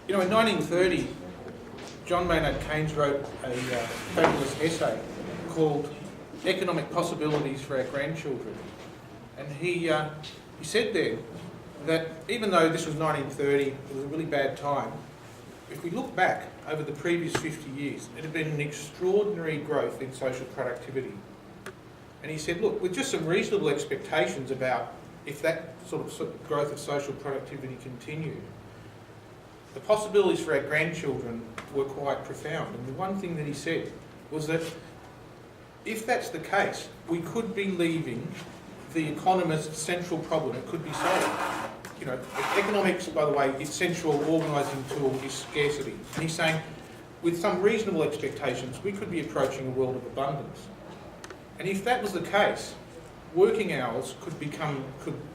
You know, in 1930, John Maynard Keynes wrote a fabulous essay called Economic Possibilities for Our Grandchildren. And he said there that even though this was 1930, it was a really bad time, if we look back over the previous 50 years, it had been an extraordinary growth in social productivity. And he said, look, with just some reasonable expectations about if that sort of growth of social productivity continued, the possibilities for our grandchildren were quite profound. And the one thing that he said was that if that's the case, we could be leaving the economist's central problem. It could be solved. You know, economics, by the way, its central organising tool is scarcity. And he's saying, with some reasonable expectations, we could be approaching a world of abundance. And if that was the case, working hours could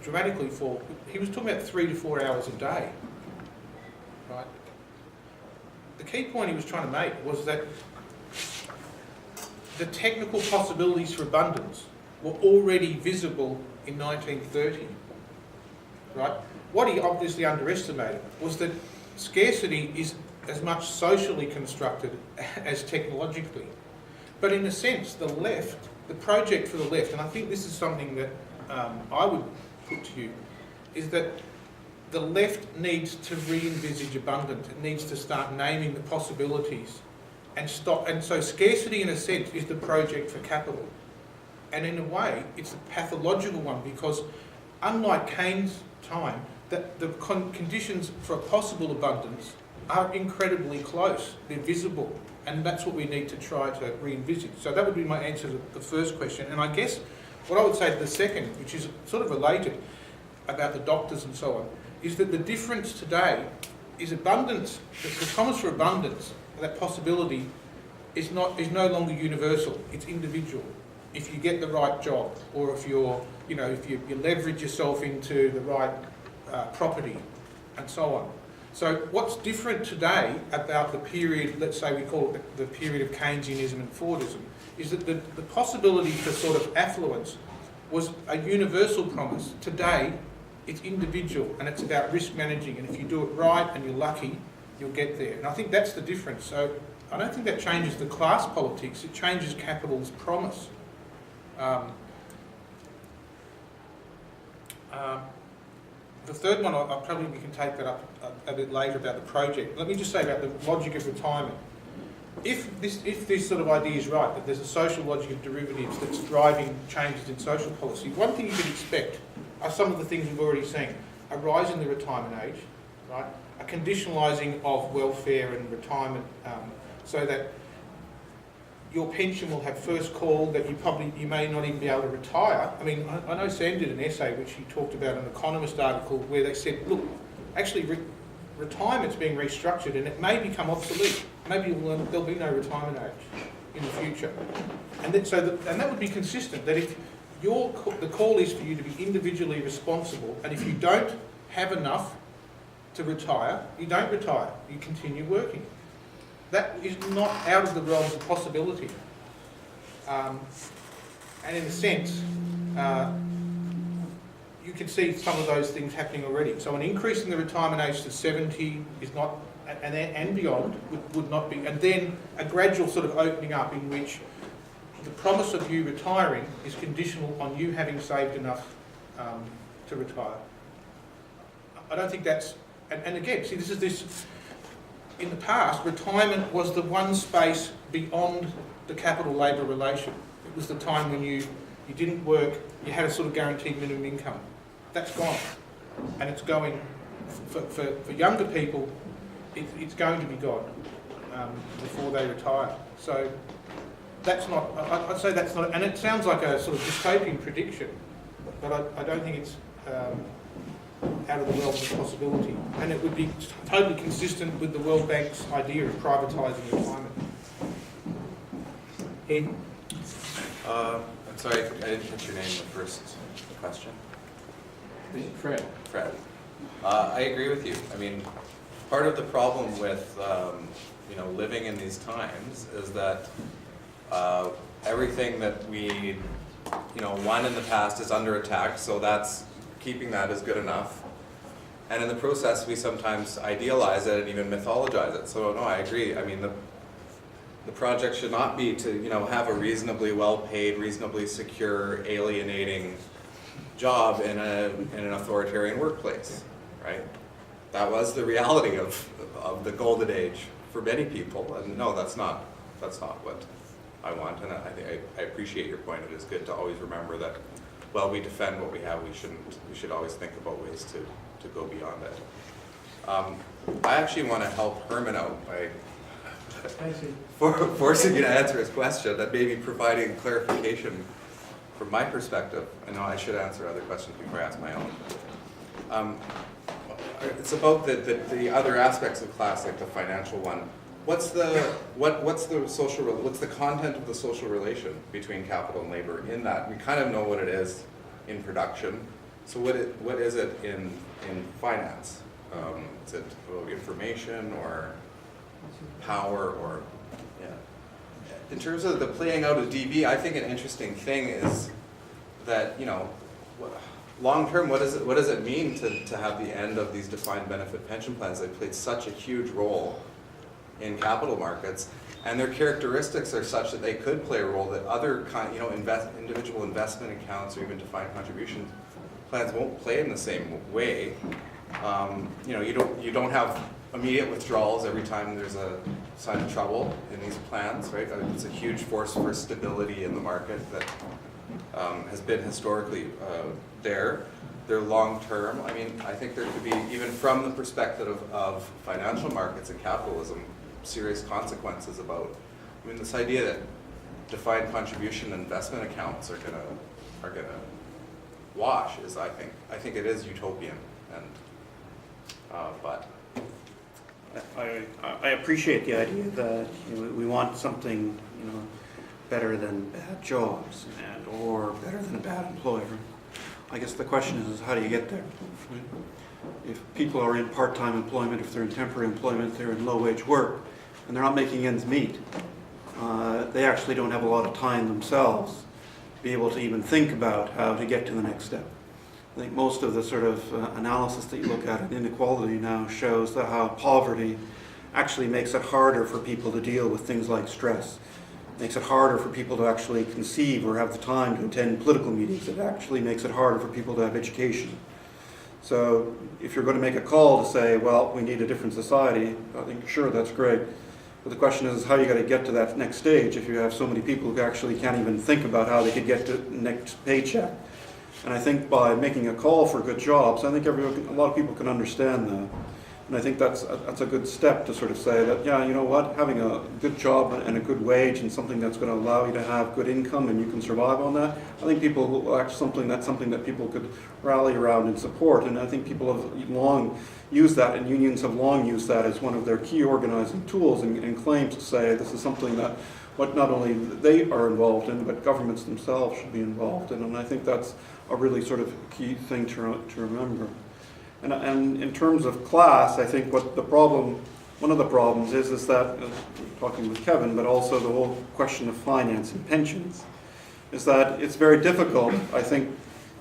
dramatically fall. He was talking about 3 to 4 hours a day. Right? The key point he was trying to make was that the technical possibilities for abundance were already visible in 1930. Right? What he obviously underestimated was that scarcity is as much socially constructed as technologically. But in a sense, the project for the left, and I think this is something that I would put to you, is that the left needs to re-envisage abundance. It needs to start naming the possibilities and stop. And so scarcity, in a sense, is the project for capital. And in a way, it's a pathological one because, unlike Keynes' time, that the conditions for a possible abundance are incredibly close. They're visible. And that's what we need to try to re-envisage. So that would be my answer to the first question. And I guess what I would say to the second, which is sort of related about the doctors and so on, is that the difference today is abundance. The promise for abundance, that possibility, is no longer universal. It's individual. If you get the right job, or if you leverage yourself into the right property, and so on. So what's different today about the period, let's say we call it the period of Keynesianism and Fordism, is that the possibility for sort of affluence was a universal promise. Today, it's individual and it's about risk managing, and if you do it right and you're lucky, you'll get there. And I think that's the difference. So I don't think that changes the class politics, it changes capital's promise. The third one, we can take that up a bit later about the project. Let me just say about the logic of retirement. If this sort of idea is right, that there's a social logic of derivatives that's driving changes in social policy, one thing you can expect are some of the things we've already seen. A rise in the retirement age, right? A conditionalising of welfare and retirement so that your pension will have first call, that you may not even be able to retire. I mean, I know Sam did an essay which he talked about, an Economist article, where they said, look, actually retirement's being restructured and it may become obsolete. Maybe there'll be no retirement age in the future. And that would be consistent, that if the call is for you to be individually responsible, and if you don't have enough to retire, you don't retire, you continue working. That is not out of the realms of possibility. And in a sense, you can see some of those things happening already. So an increase in the retirement age to 70 is not, and beyond, would not be, and then a gradual sort of opening up in which the promise of you retiring is conditional on you having saved enough to retire. I don't think that's, and again, see, this in the past, retirement was the one space beyond the capital-labour relation. It was the time when you didn't work, you had a sort of guaranteed minimum income. That's gone. And it's going, for younger people, it's going to be gone before they retire. So that's not, I'd say that's not, and it sounds like a sort of dystopian prediction, but I don't think it's out of the realms of possibility. And it would be totally consistent with the World Bank's idea of privatising retirement. Ed? I'm sorry, I didn't catch your name in the first question. Fred. Fred. I agree with you. I mean, part of the problem with living in these times is that everything that we won in the past is under attack, so keeping that is good enough. And in the process, we sometimes idealize it and even mythologize it. So no, I agree. I mean, the project should not be to, you know, have a reasonably well-paid, reasonably secure, alienating job in an authoritarian workplace, right? That was the reality of the golden age for many people. And no, that's not what I want. And I appreciate your point. It is good to always remember that while we defend what we have, we should always think about ways to go beyond it. I actually want to help Herman out by forcing you to answer his question and maybe providing clarification from my perspective. I know I should answer other questions before I ask my own. It's about the other aspects of class, like the financial one. What's the content of the social relation between capital and labor in that? We kind of know what it is in production. So what is it in finance? Is it about information or power or, yeah. In terms of the playing out of DB, I think an interesting thing is that, you know, long term, what does it mean to have the end of these defined benefit pension plans? They've played such a huge role in capital markets, and their characteristics are such that they could play a role that other individual investment accounts or even defined contribution plans won't play in the same way. You know, you don't have immediate withdrawals every time there's a sign of trouble in these plans, right? It's a huge force for stability in the market that has been historically there. They're long term. I mean, I think there could be, even from the perspective of financial markets and capitalism, serious consequences about, I mean, this idea that defined contribution investment accounts are gonna wash is, I think it is utopian, and but I appreciate the idea that, you know, we want something, you know, better than bad jobs or better than a bad employer. I guess the question is how do you get there? If people are in part-time employment, if they're in temporary employment, they're in low-wage work, and they're not making ends meet, they actually don't have a lot of time themselves to be able to even think about how to get to the next step. I think most of the sort of analysis that you look at in inequality now shows that how poverty actually makes it harder for people to deal with things like stress. It makes it harder for people to actually conceive or have the time to attend political meetings. It actually makes it harder for people to have education. So if you're going to make a call to say, well, we need a different society, I think, sure, that's great. But the question is how you got to get to that next stage if you have so many people who actually can't even think about how they could get to the next paycheck. And I think by making a call for good jobs, I think a lot of people can understand that. And I think that's a good step to sort of say that, yeah, you know what, having a good job and a good wage and something that's going to allow you to have good income and you can survive on that, I think people will actually something that people could rally around and support. And I think people have long used that, and unions have long used that as one of their key organizing tools and claims to say this is something that what not only they are involved in, but governments themselves should be involved in. And I think that's a really sort of key thing to remember. And in terms of class, I think one of the problems is that, talking with Kevin, but also the whole question of finance and pensions, is that it's very difficult, I think,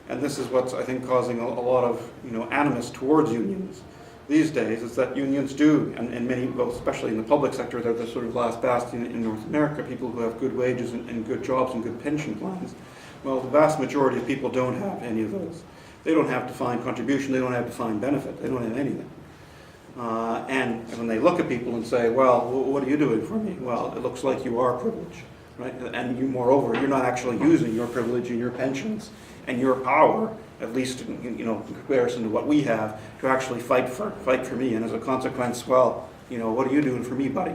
and this is what's, I think, causing a lot of, you know, animus towards unions these days, is that unions do, and many, well, especially in the public sector, they're the sort of last bastion in North America, people who have good wages and good jobs and good pension plans. Well, the vast majority of people don't have any of those. They don't have defined contribution, they don't have defined benefit, they don't have anything. And when they look at people and say, well, what are you doing for me? Well, it looks like you are privileged, right? And you, moreover, you're not actually using your privilege and your pensions and your power, at least in comparison to what we have, to actually fight for me. And as a consequence, well, what are you doing for me, buddy?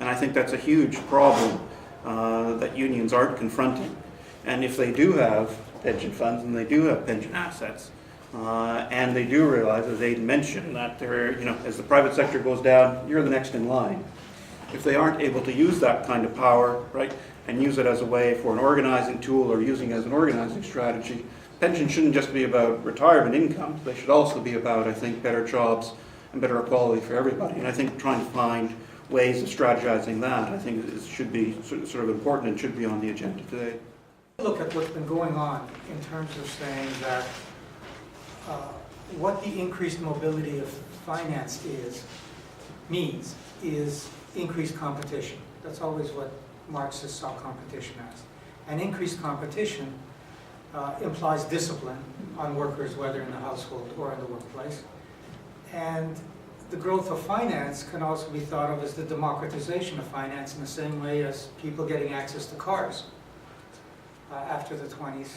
And I think that's a huge problem that unions aren't confronting. And if they do have pension funds and they do have pension assets, and they do realize, as Aidan mentioned, that they're, as the private sector goes down, you're the next in line. If they aren't able to use that kind of power, right, and use it as a way for an organizing tool or using it as an organizing strategy, pension shouldn't just be about retirement income. They should also be about, I think, better jobs and better equality for everybody. And I think trying to find ways of strategizing that, I think, should be sort of important and should be on the agenda today. Look at what's been going on in terms of saying that what the increased mobility of finance means is increased competition. That's always what Marxists saw competition as. And increased competition implies discipline on workers, whether in the household or in the workplace. And the growth of finance can also be thought of as the democratization of finance in the same way as people getting access to cars. After the 20s,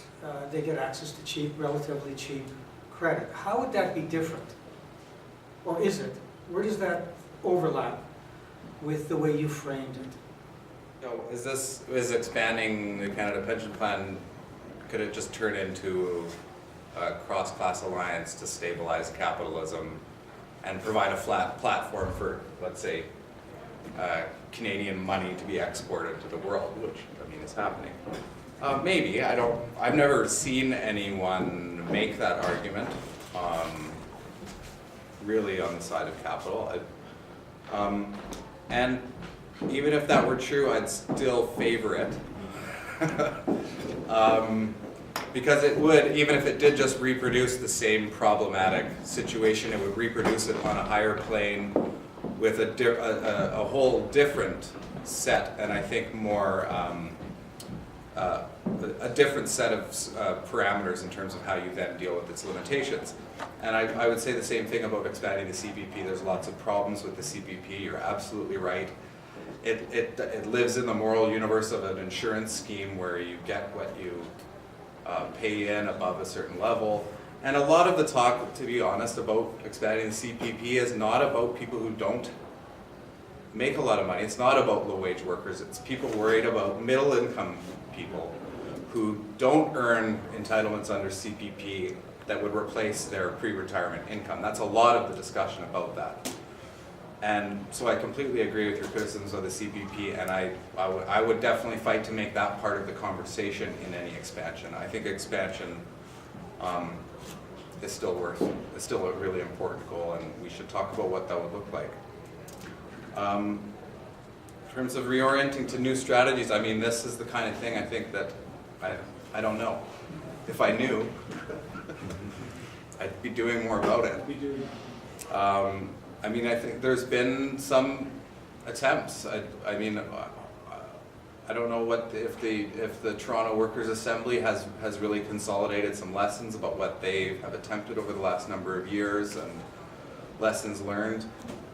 they get access to cheap, relatively cheap credit. How would that be different? Or is it? Where does that overlap with the way you framed it? No, is expanding the Canada Pension Plan, could it just turn into a cross-class alliance to stabilize capitalism and provide a flat platform for, let's say, Canadian money to be exported to the world, which, I mean, is happening? Maybe, I've never seen anyone make that argument, really on the side of capital. And even if that were true, I'd still favor it. Because it would, even if it did just reproduce the same problematic situation, it would reproduce it on a higher plane with a whole different set, and I think more, a different set of parameters in terms of how you then deal with its limitations. And I would say the same thing about expanding the CPP. There's lots of problems with the CPP, you're absolutely right. It lives in the moral universe of an insurance scheme where you get what you pay in above a certain level. And a lot of the talk, to be honest, about expanding the CPP is not about people who don't make a lot of money. It's not about low-wage workers. It's people worried about middle-income people who don't earn entitlements under CPP that would replace their pre-retirement income. That's a lot of the discussion about that. And so I completely agree with your criticisms of the CPP, and I would definitely fight to make that part of the conversation in any expansion. I think expansion is still a really important goal, and we should talk about what that would look like. In terms of reorienting to new strategies, I mean, this is the kind of thing I think that I don't know. If I knew, I'd be doing more about it. I mean, I think there's been some attempts. I mean, I don't know what if the Toronto Workers' Assembly has really consolidated some lessons about what they have attempted over the last number of years and lessons learned.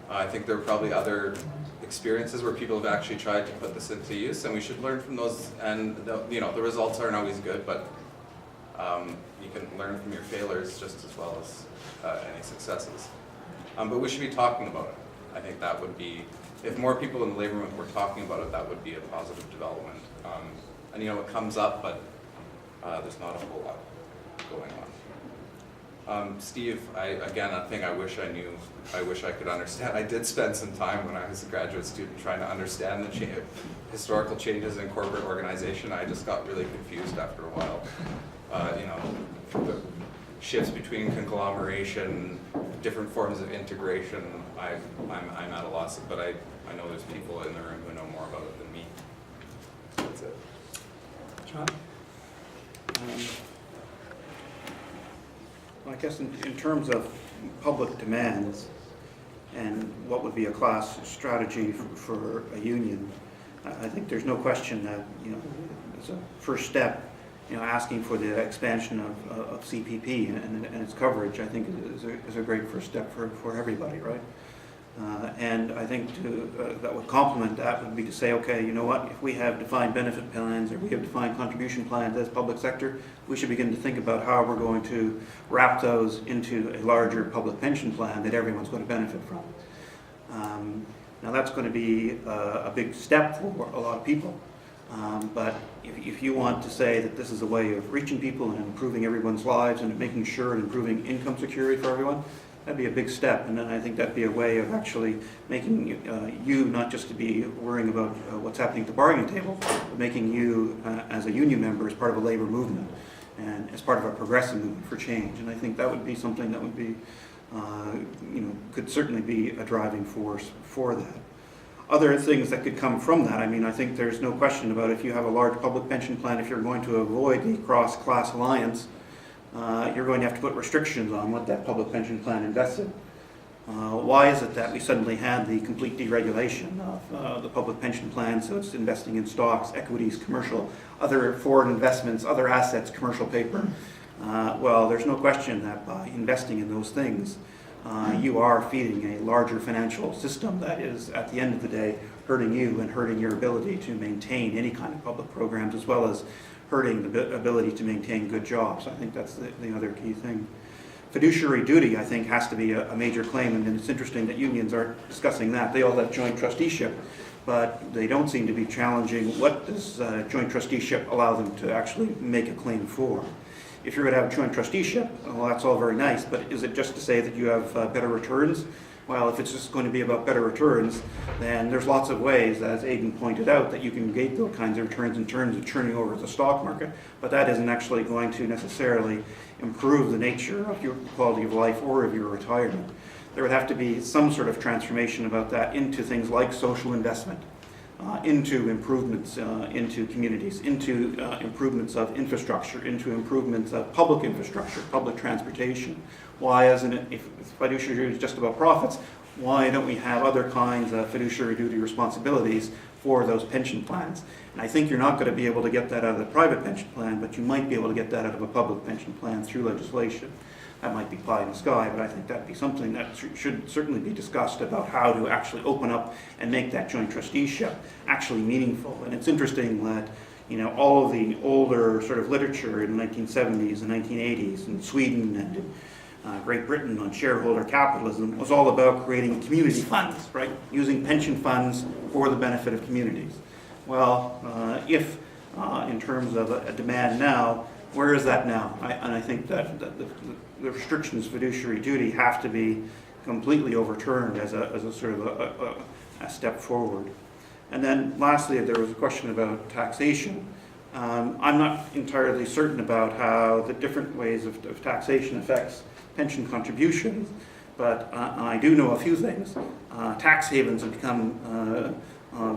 I think there are probably other experiences where people have actually tried to put this into use, and we should learn from those. And the results aren't always good, but you can learn from your failures just as well as any successes. But we should be talking about it. I think that would be, if more people in the labor movement were talking about it, that would be a positive development. And it comes up, but there's not a whole lot going on. Steve, a thing I wish I knew, I wish I could understand. I did spend some time when I was a graduate student trying to understand the historical changes in corporate organization. I just got really confused after a while. The shifts between conglomeration, different forms of integration, I'm at a loss, but I know there's people in the room who know more about it than me. That's it. John? I guess in terms of public demands and what would be a class strategy for a union, I think there's no question that, as a first step, asking for the expansion of CPP and its coverage, I think is a great first step for everybody, right? And I think that would complement that would be to say, okay, you know what, if we have defined benefit plans or we have defined contribution plans as public sector, we should begin to think about how we're going to wrap those into a larger public pension plan that everyone's going to benefit from. Now that's going to be a big step for a lot of people. But if you want to say that this is a way of reaching people and improving everyone's lives and making sure and improving income security for everyone, that'd be a big step. And then I think that'd be a way of actually making you not just to be worrying about what's happening at the bargaining table, but making you as a union member as part of a labor movement and as part of a progressive movement for change. And I think that would be something that would be, could certainly be a driving force for that. Other things that could come from that, I think there's no question about if you have a large public pension plan, if you're going to avoid the cross-class alliance, you're going to have to put restrictions on what that public pension plan invests in. Why is it that we suddenly had the complete deregulation of the public pension plan, so it's investing in stocks, equities, commercial, other foreign investments, other assets, commercial paper? Well, there's no question that by investing in those things, you are feeding a larger financial system that is, at the end of the day, hurting you and hurting your ability to maintain any kind of public programs, as well as hurting the ability to maintain good jobs. I think that's the other key thing. Fiduciary duty, I think, has to be a major claim, and it's interesting that unions aren't discussing that. They all have joint trusteeship, but they don't seem to be challenging what does joint trusteeship allow them to actually make a claim for. If you're going to have joint trusteeship, well, that's all very nice, but is it just to say that you have better returns? Well, if it's just going to be about better returns, then there's lots of ways, as Aidan pointed out, that you can get those kinds of returns in terms of churning over the stock market, but that isn't actually going to necessarily improve the nature of your quality of life or of your retirement. There would have to be some sort of transformation about that into things like social investment, into improvements into communities, into improvements of infrastructure, into improvements of public infrastructure, public transportation. Why isn't it, if fiduciary duty is just about profits, why don't we have other kinds of fiduciary duty responsibilities for those pension plans? And I think you're not going to be able to get that out of the private pension plan, but you might be able to get that out of a public pension plan through legislation. That might be pie in the sky, but I think that'd be something that should certainly be discussed about how to actually open up and make that joint trusteeship actually meaningful. And it's interesting that, you know, all of the older sort of literature in the 1970s and 1980s in Sweden and in Great Britain on shareholder capitalism was all about creating community funds, right? Using pension funds for the benefit of communities. Well, if in terms of a demand now, where is that now? And I think that the restrictions of fiduciary duty have to be completely overturned as a sort of a step forward. And then lastly, there was a question about taxation. I'm not entirely certain about how the different ways of taxation affects pension contributions, but I do know a few things. Tax havens have become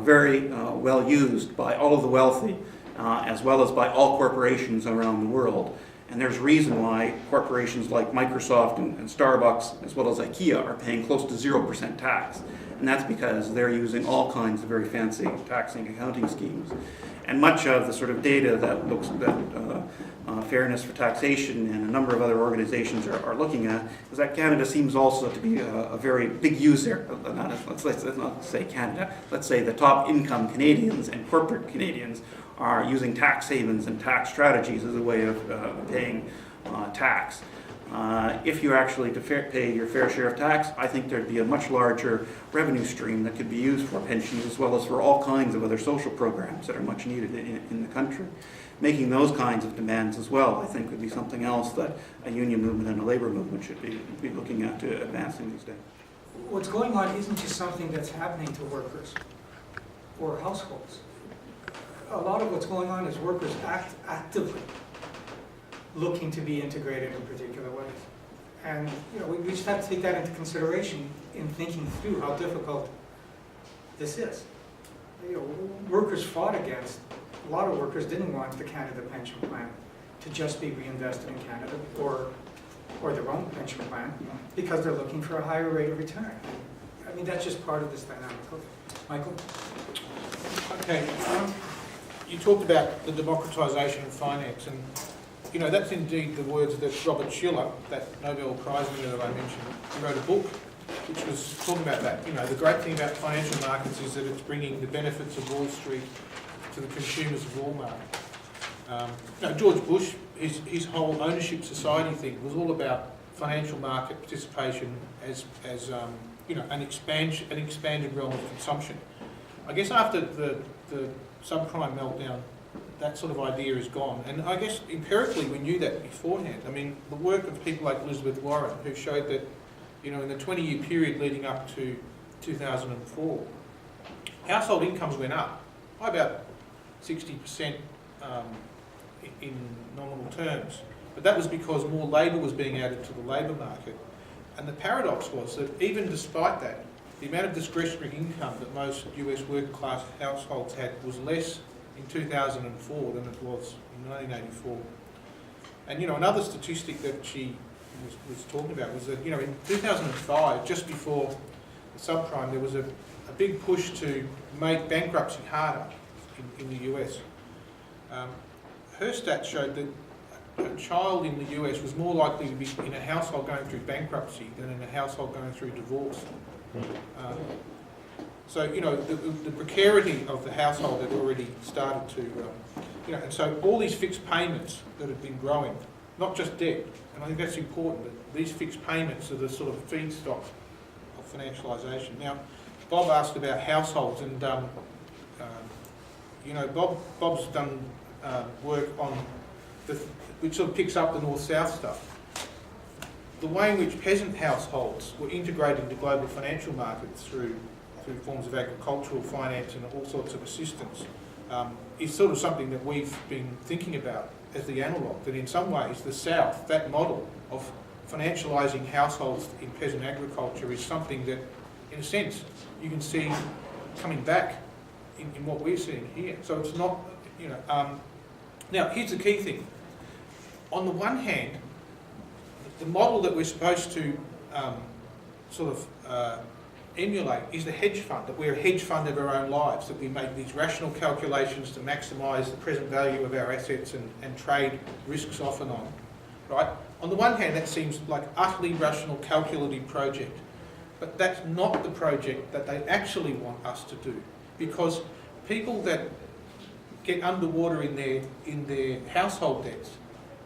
very well used by all of the wealthy, as well as by all corporations around the world. And there's a reason why corporations like Microsoft and Starbucks, as well as IKEA, are paying close to 0% tax. And that's because they're using all kinds of very fancy taxing accounting schemes. And much of the sort of data that looks at fairness for taxation and a number of other organizations are looking at is that Canada seems also to be a very big user. Let's not say Canada. Let's say the top income Canadians and corporate Canadians are using tax havens and tax strategies as a way of paying tax. If you actually pay your fair share of tax, I think there'd be a much larger revenue stream that could be used for pensions as well as for all kinds of other social programs that are much needed in the country. Making those kinds of demands as well, I think, would be something else that a union movement and a labor movement should be looking at to advancing these days. What's going on isn't just something that's happening to workers or households. A lot of what's going on is workers actively looking to be integrated in particular ways. And you know, we just have to take that into consideration in thinking through how difficult this is. You know, workers fought against, a lot of workers didn't want the Canada pension plan to just be reinvested in Canada or their own pension plan because they're looking for a higher rate of return. I mean, that's just part of this dynamic. Okay. Michael? Okay, you talked about the democratisation of finance, and you know, that's indeed the words that Robert Shiller, that Nobel Prize winner that I mentioned, he wrote a book which was talking about that. You know, the great thing about financial markets is that it's bringing the benefits of Wall Street to the consumers of Walmart. You know, George Bush, his whole ownership society thing was all about financial market participation as you know, an expanded realm of consumption. I guess after the subprime meltdown, that sort of idea is gone. And I guess empirically we knew that beforehand. I mean, the work of people like Elizabeth Warren, who showed that, you know, in the 20-year period leading up to 2004, household incomes went up by about 60% in nominal terms. But that was because more labour was being added to the labour market. And the paradox was that even despite that, the amount of discretionary income that most US working class households had was less in 2004 than it was in 1984. And, another statistic that she was talking about was that, in 2005, just before the subprime, there was a big push to make bankruptcy harder in the US. Her stats showed that a child in the US was more likely to be in a household going through bankruptcy than in a household going through divorce. So, the precarity of the household had already started to, and so all these fixed payments that have been growing, not just debt, and I think that's important, that these fixed payments are the sort of feedstock of financialisation. Now, Bob asked about households, and, Bob's done work on which sort of picks up the north-south stuff. The way in which peasant households were integrated into global financial markets through forms of agricultural finance and all sorts of assistance is sort of something that we've been thinking about as the analogue, that in some ways the South, that model of financialising households in peasant agriculture is something that, in a sense, you can see coming back in what we're seeing here. So it's not, now here's the key thing. On the one hand, the model that we're supposed to emulate is the hedge fund, that we're a hedge fund of our own lives, that we make these rational calculations to maximise the present value of our assets and trade risks off and on, right? On the one hand, that seems like utterly rational, calculative project, but that's not the project that they actually want us to do, because people that get underwater in their household debts,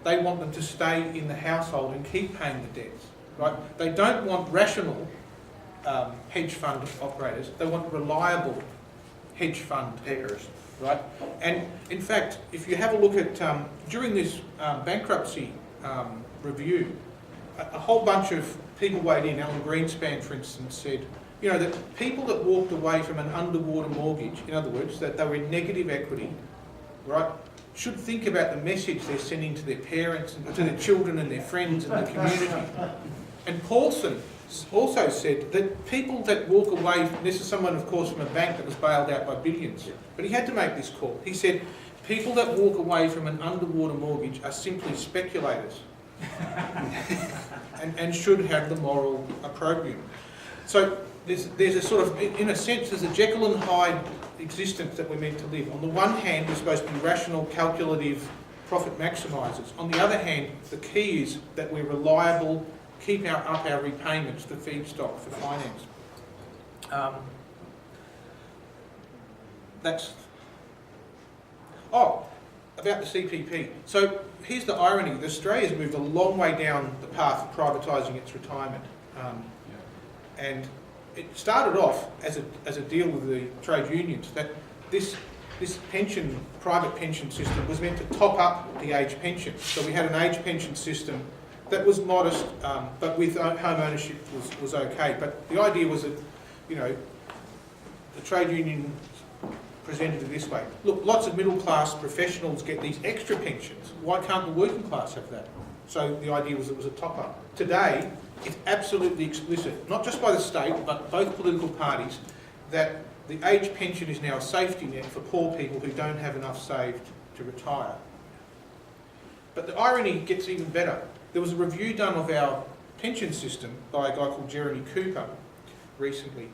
they want them to stay in the household and keep paying the debts, right? They don't want rational hedge fund operators. They want reliable hedge fund payers, right? And in fact, if you have a look at, during this bankruptcy review, a whole bunch of people weighed in. Alan Greenspan, for instance, said, that people that walked away from an underwater mortgage, in other words, that they were in negative equity, right, should think about the message they're sending to their parents, and to their children and their friends and the community. And Paulson also said that people that walk away, this is someone, of course, from a bank that was bailed out by billions, but he had to make this call. He said, people that walk away from an underwater mortgage are simply speculators and should have the moral opprobrium. So there's a sort of, in a sense, there's a Jekyll and Hyde existence that we're meant to live. On the one hand, we're supposed to be rational, calculative, profit maximisers. On the other hand, the key is that we're reliable, keep up our repayments, the feedstock for finance. About the CPP. So here's the irony. Australia's moved a long way down the path of privatising its retirement. And it started off as a deal with the trade unions that this private pension system was meant to top up the age pension. So we had an age pension system that was modest, but with home ownership was okay. But the idea was that, the trade union presented it this way. Look, lots of middle class professionals get these extra pensions. Why can't the working class have that? So the idea was it was a top up. Today, it's absolutely explicit, not just by the state, but both political parties, that the age pension is now a safety net for poor people who don't have enough saved to retire. But the irony gets even better. There was a review done of our pension system by a guy called Jeremy Cooper recently.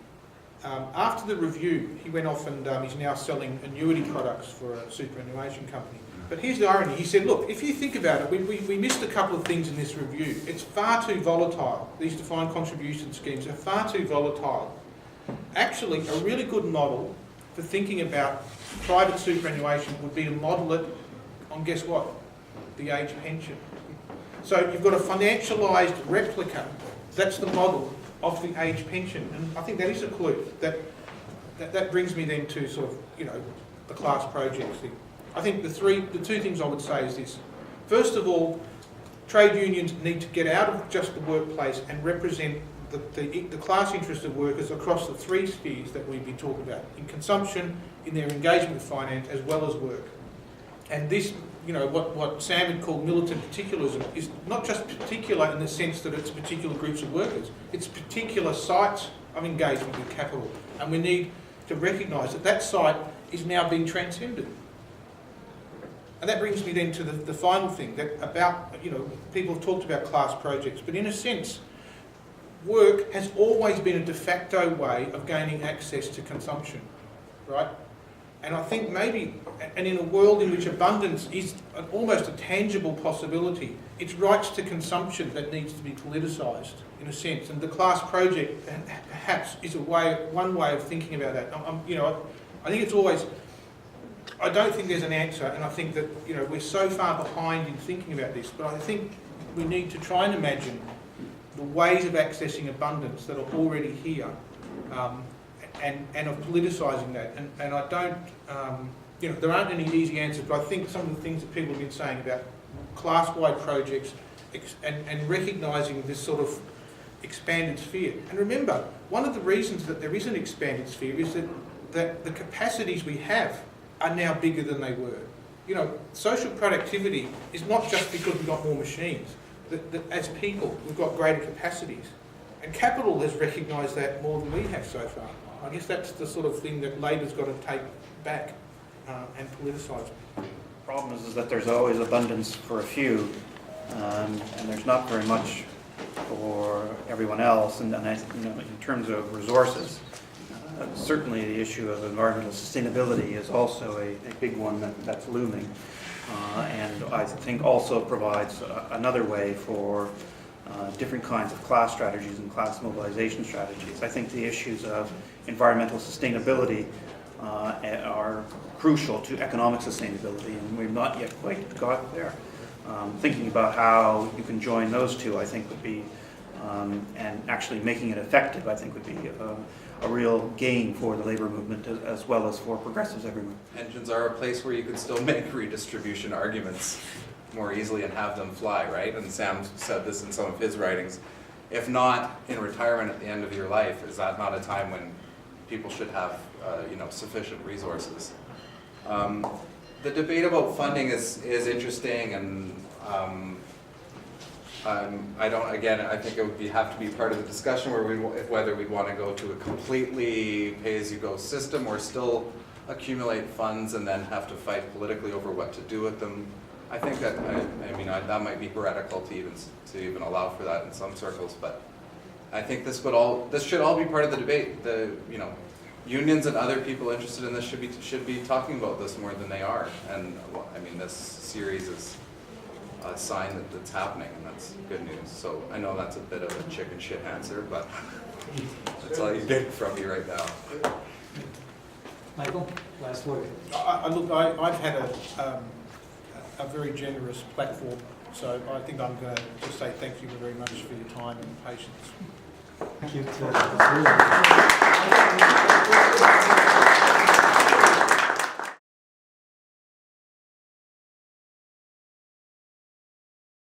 After the review, he went off and he's now selling annuity products for a superannuation company. But here's the irony. He said, look, if you think about it, we missed a couple of things in this review. It's far too volatile. These defined contribution schemes are far too volatile. Actually, a really good model for thinking about private superannuation would be to model it on, guess what? The age pension. So you've got a financialised replica. That's the model of the age pension. And I think that is a clue. That brings me then to sort of, the class projects thing. I think the two things I would say is this. First of all, trade unions need to get out of just the workplace and represent the class interest of workers across the three spheres that we've been talking about, in consumption, in their engagement with finance, as well as work. And this, what Sam had called militant particularism is not just particular in the sense that it's particular groups of workers, it's particular sites of engagement with capital. And we need to recognise that site is now being transcended. And that brings me then to the final thing, that about, you know, people have talked about class projects, but in a sense, work has always been a de facto way of gaining access to consumption, right? And I think maybe, and in a world in which abundance is almost a tangible possibility, it's rights to consumption that needs to be politicised, in a sense. And the class project perhaps is one way of thinking about that. You know, I think it's always, I don't think there's an answer, and I think that, you know, we're so far behind in thinking about this, but I think we need to try and imagine the ways of accessing abundance that are already here, and of politicising that. And I don't, you know, there aren't any easy answers, but I think some of the things that people have been saying about class-wide projects and recognising this sort of expanded sphere. And remember, one of the reasons that there is an expanded sphere is that the capacities we have are now bigger than they were. You know, social productivity is not just because we've got more machines. That as people, we've got greater capacities. And capital has recognised that more than we have so far. I guess that's the sort of thing that Labor's got to take back and politicise. The problem is that there's always abundance for a few, and there's not very much for everyone else. And I, you know, in terms of resources, certainly the issue of environmental sustainability is also a big one that's looming, and I think also provides another way for different kinds of class strategies and class mobilization strategies. I think the issues of environmental sustainability are crucial to economic sustainability, and we've not yet quite got there. Thinking about how you can join those two, I think would be, and actually making it effective, I think would be a real gain for the labour movement as well as for progressives everywhere. Pensions are a place where you can still make redistribution arguments more easily and have them fly, right? And Sam said this in some of his writings. If not in retirement at the end of your life, is that not a time when people should have, you know, sufficient resources? The debate about funding is interesting, and I think it would have to be part of the discussion whether we'd want to go to a completely pay-as-you-go system or still accumulate funds and then have to fight politically over what to do with them. I think that, that might be heretical to even allow for that in some circles, but I think this should all be part of the debate. The, you know, unions and other people interested in this should be talking about this more than they are. And I mean, this series is a sign that it's happening, and that's good news. So I know that's a bit of a chicken shit answer, but that's all you get from me right now. Michael, last word. I've had a very generous platform, so I think I'm going to just say thank you very much for your time and patience. Thank you to the